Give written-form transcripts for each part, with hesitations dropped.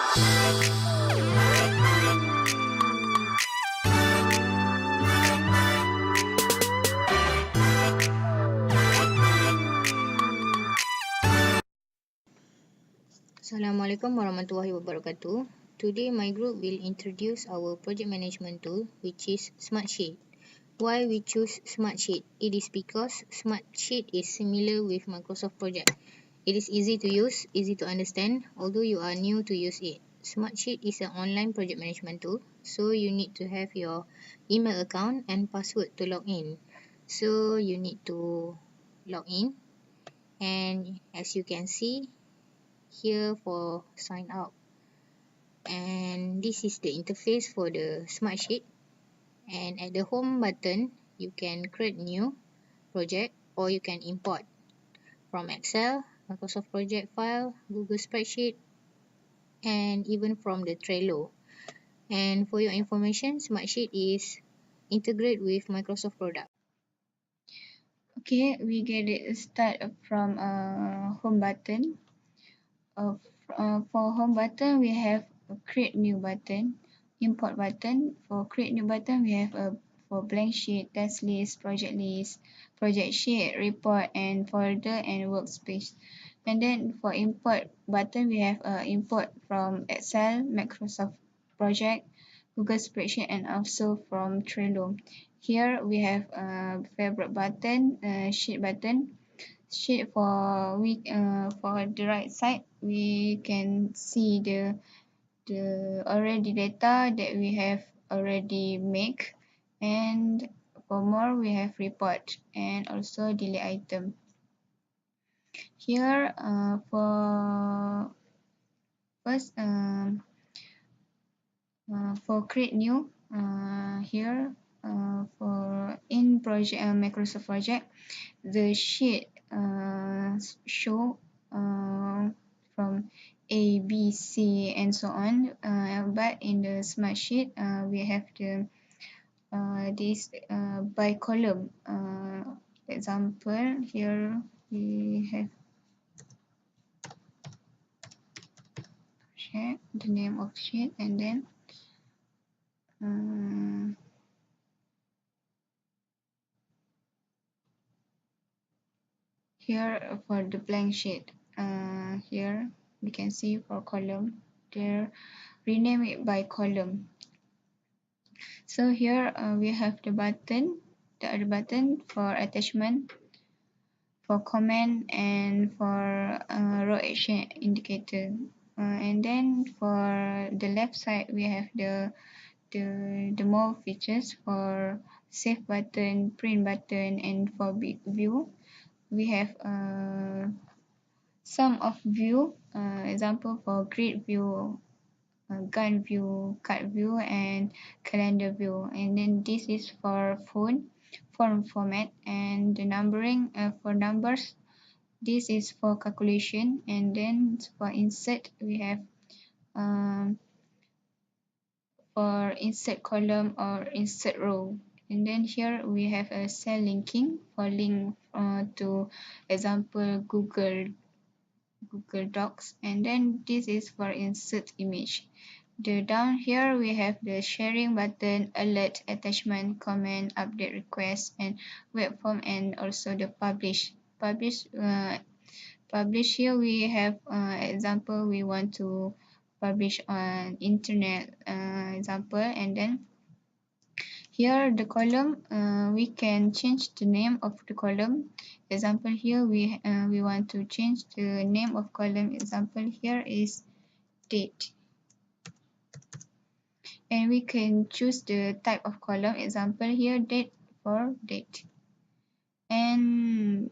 Assalamualaikum warahmatullahi wabarakatuh. Today my group will introduce our project management tool, which is Smartsheet. Why we choose Smartsheet? It is because Smartsheet is similar with Microsoft Project. It is easy to use, easy to understand, although you are new to use it. Smartsheet is an online project management tool, so you need to have your email account and password to log in. So you need to log in, and as you can see here for sign up, and this is the interface for the Smartsheet. And at the home button you can create new project, or you can import from Excel, Microsoft Project file, Google Spreadsheet, and even from the Trello. And for your information, Smartsheet is integrated with Microsoft product. Okay, we get it start from home button. For home button, we have a create new button, import button. For create new button, we have a for blank sheet, task list, project sheet, report, and folder and workspace. And then for import button, we have import from Excel, Microsoft Project, Google Spreadsheet, and also from Trello. Here we have a favorite button, sheet button. Sheet for the right side, we can see the already data that we have already make, and for more we have report and also delete item. Here for first for create new, here for in project Microsoft Project, the sheet show from A, B, C, and so on. But in the Smartsheet, we have the this by column. Example, here we have sheet, the name of sheet, and then here for the blank sheet, here we can see for column, there rename it by column. So here we have the button, the other button for attachment, for comment, and for row action indicator. And then for the left side, we have the more features for save button, print button, and for view. We have some of view, example for grid view, gun view, card view, and calendar view. And then this is for form format, and the numbering for numbers. This is for calculation, and then for insert we have for insert column or insert row. And then here we have a cell linking for link to example Google Docs, and then this is for insert image. The down here we have the sharing button, alert, attachment, comment, update request, and web form, and also the publish. Publish here we have example we want to publish on internet example, and then here the column we can change the name of the column. Example here we want to change the name of column. Example here is date, and we can choose the type of column. Example here date for date, and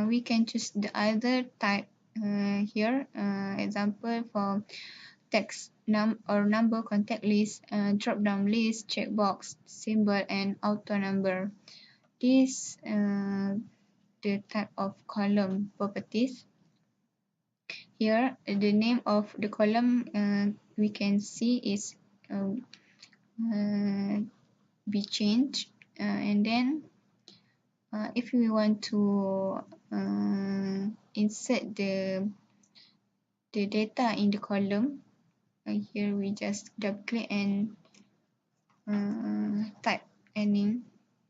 we can choose the other type here. Example for text or number, contact list, drop down list, checkbox, symbol, and auto number. This the type of column properties. Here the name of the column we can see is be changed, and then if we want to insert the data in the column, here we just double click and type any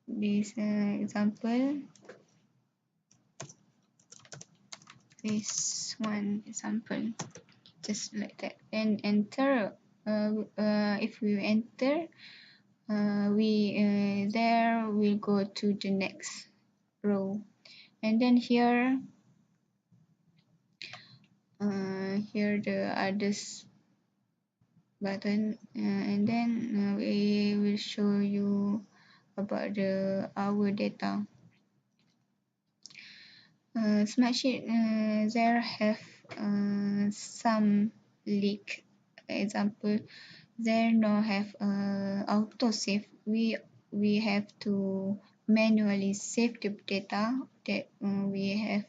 this example, this one example, just like that, and enter. If we enter, we there will go to the next row, and then here the others button, and then we will show you about the our data. Smartsheet there have some leak. Example, there no have auto save. We have to manually save the data that we have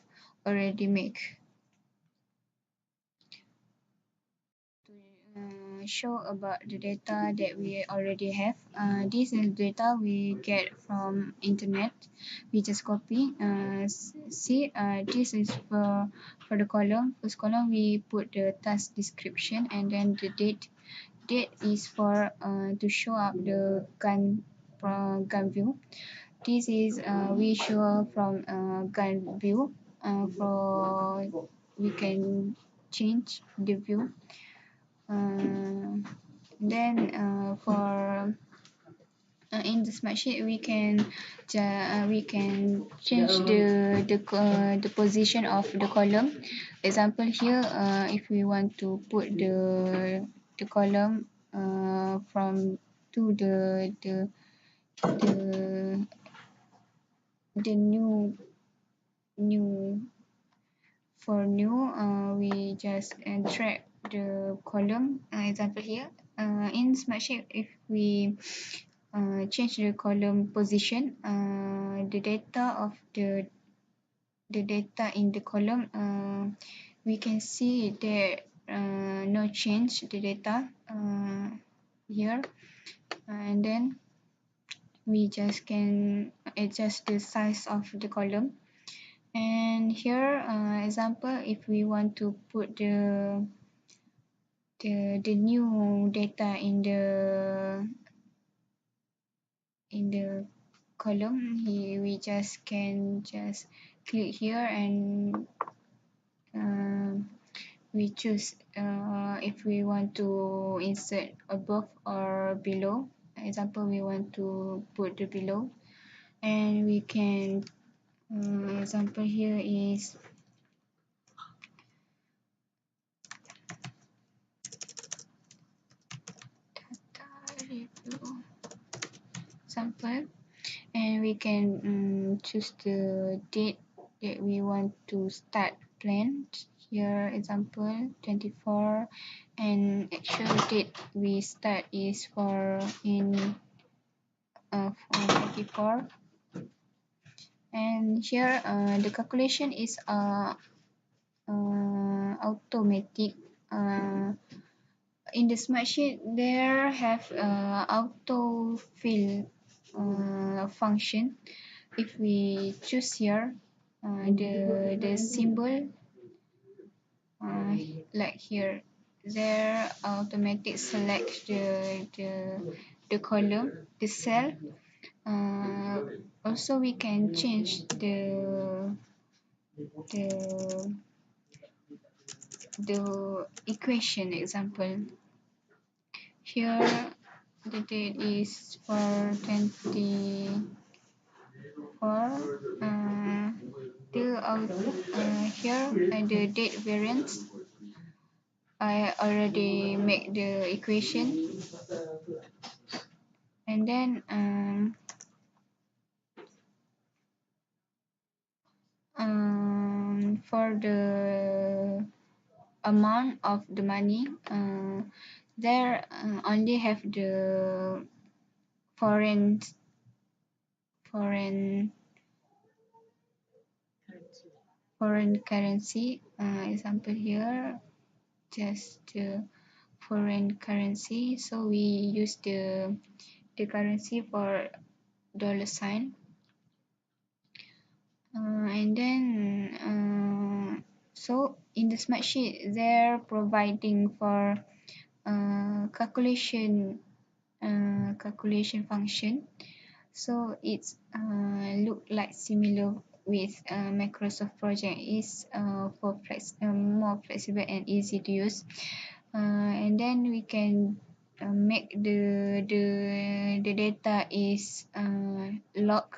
already make. Show about the data that we already have. This is data we get from internet. We just copy. See, this is for the column. First column we put the task description and then the date. Date is for to show up the gun view. This is we show from gun view. For we can change the view. Then for in the Smartsheet we can change the position of the column. Example here, if we want to put the column from to the the new for new, we just drag the column. Example here, in Smartsheet, if we change the column position, the data of the data in the column, we can see there no change the data here, and then we just can adjust the size of the column. And here, example, if we want to put the new data in the column, here we just can just click here and we choose if we want to insert above or below. Example, we want to put the below, and we can example here is data review sample, and we can choose the date that we want to start plan. Here example 24, and actual date we start is for 24. And here the calculation is automatic. In the Smartsheet there have auto fill function. If we choose here the symbol, like here, there automatic select the column, the cell. Also we can change the the equation. Example here, the date is for 24. Here the date variance, I already make the equation, and then for the amount of the money, there only have the foreign foreign foreign currency. Example here, just foreign currency. So we use the currency for dollar sign, and then so in the Smartsheet they're providing for calculation function. So it's look like similar with Microsoft Project. Is for more flexible and easy to use. And then we can make the data is log.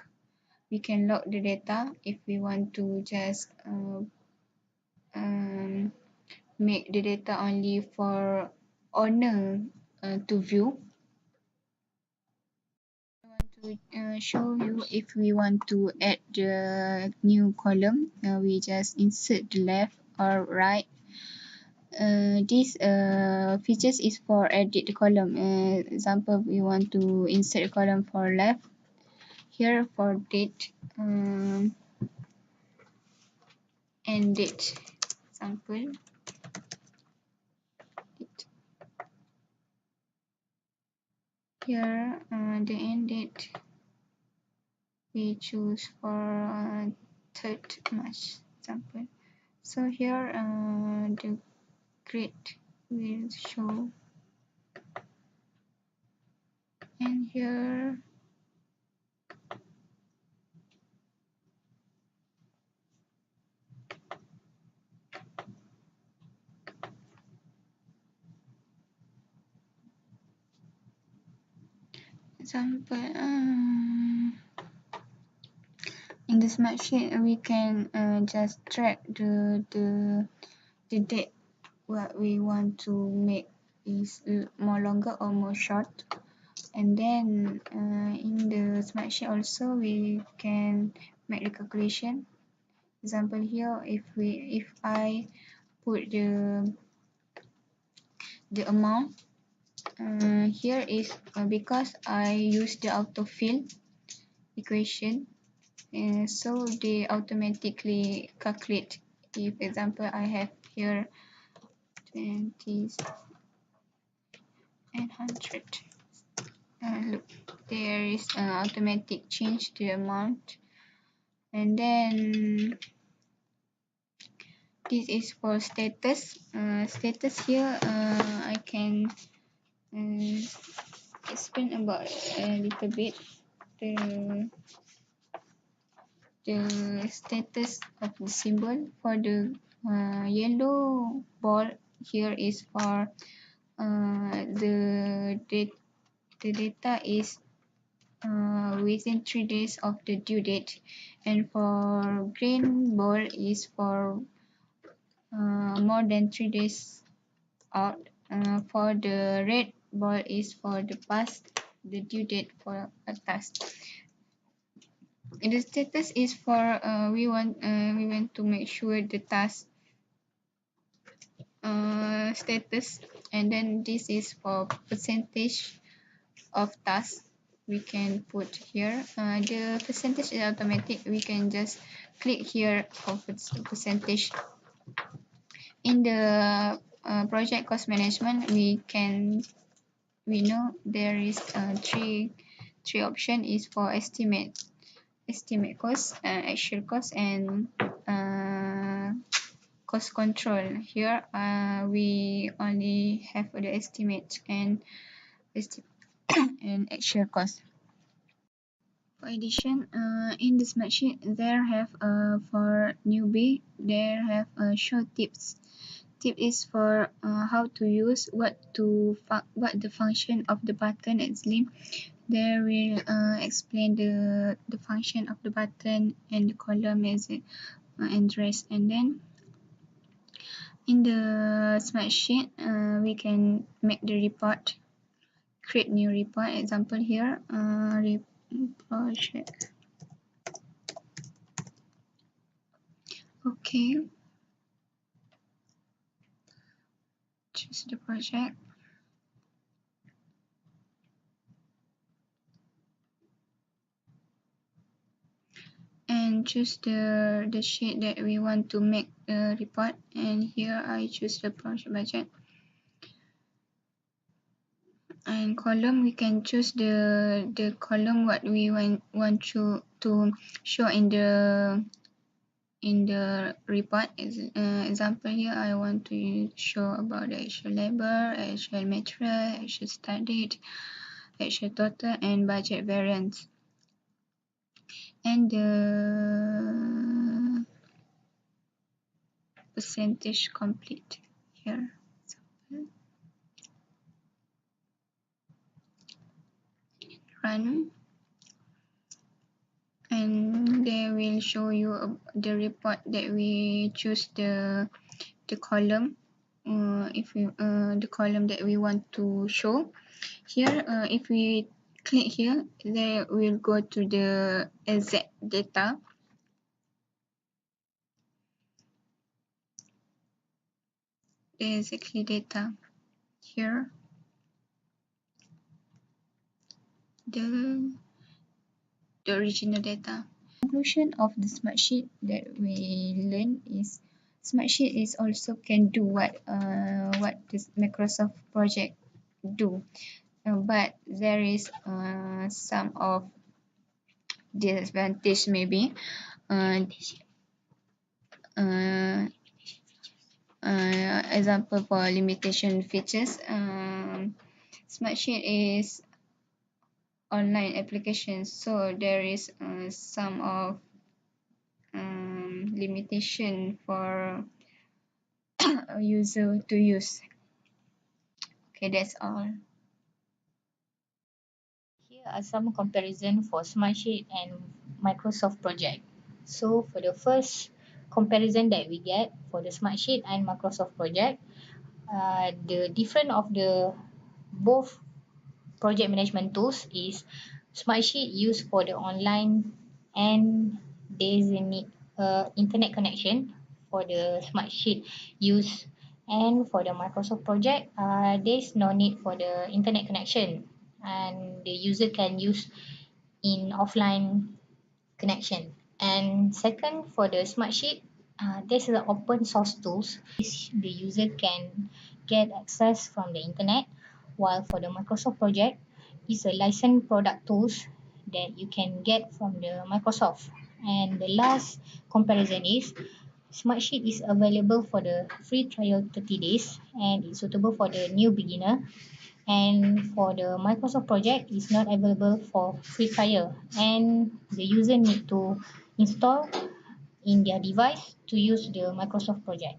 We can log the data if we want to just um, make the data only for owner to view. I want to show you if we want to add the new column, we just insert the left or right. This features is for edit the column. Example, we want to insert a column for left. Here for date and date. Example, date. Here the end date we choose for 3rd March. Example. So here the grid will show, and here example in the Smartsheet we can just track the date what we want to make is more longer or more short. And then in the Smartsheet also we can make the calculation. Example here, if I put the amount here is because I use the autofill equation, so they automatically calculate. If example I have here 20 and 100, look, there is an automatic change to the amount. And then this is for status. Status here I can explain about a little bit the status of the symbol. For the yellow ball here is for the data is within 3 days of the due date, and for green ball is for more than 3 days out. For the red ball is for the past the due date for a task. And the status is for we want to make sure the task status, and then this is for percentage of task we can put here. The percentage is automatic, we can just click here for percentage. In the project cost management we know there is three option is for estimate cost, actual cost, and cost control. Here we only have the estimate and and actual cost. For addition, in the Smartsheet there have for newbie there have short tips. Tip is for how to use what the function of the button is link. There will explain the function of the button and the column as address. And then in the Smartsheet we can make the report, create new report. Example here project. Okay, choose the project and choose the sheet that we want to make the report, and here I choose the project budget. And column we can choose the column what we want to show in the in the report. Example here, I want to show about the actual labor, actual material, actual start date, actual total, and budget variance. And the percentage complete here. Run, and they will show you the report that we choose the column, if we the column that we want to show. Here, if we click here, they will go to the exact data. The exactly data here. The original data. Conclusion of the Smartsheet that we learn is Smartsheet is also can do what this Microsoft project do, but there is some of disadvantage maybe. Uh, uh, Example for limitation features. Smartsheet is online application, so there is some of limitation for a user to use. Okay, that's all. Here are some comparison for Smartsheet and Microsoft project. So for the first comparison that we get for the Smartsheet and Microsoft project, the difference of the both project management tools is Smartsheet used for the online and there's a need internet connection for the Smartsheet use, and for the Microsoft project there's no need for the internet connection and the user can use in offline connection. And second, for the Smartsheet, this is an open source tools. The user can get access from the internet, while for the Microsoft project, it's a licensed product tools that you can get from the Microsoft. And the last comparison is Smartsheet is available for the free trial 30 days and it's suitable for the new beginner, and for the Microsoft project is not available for free trial and the user need to install in their device to use the Microsoft project.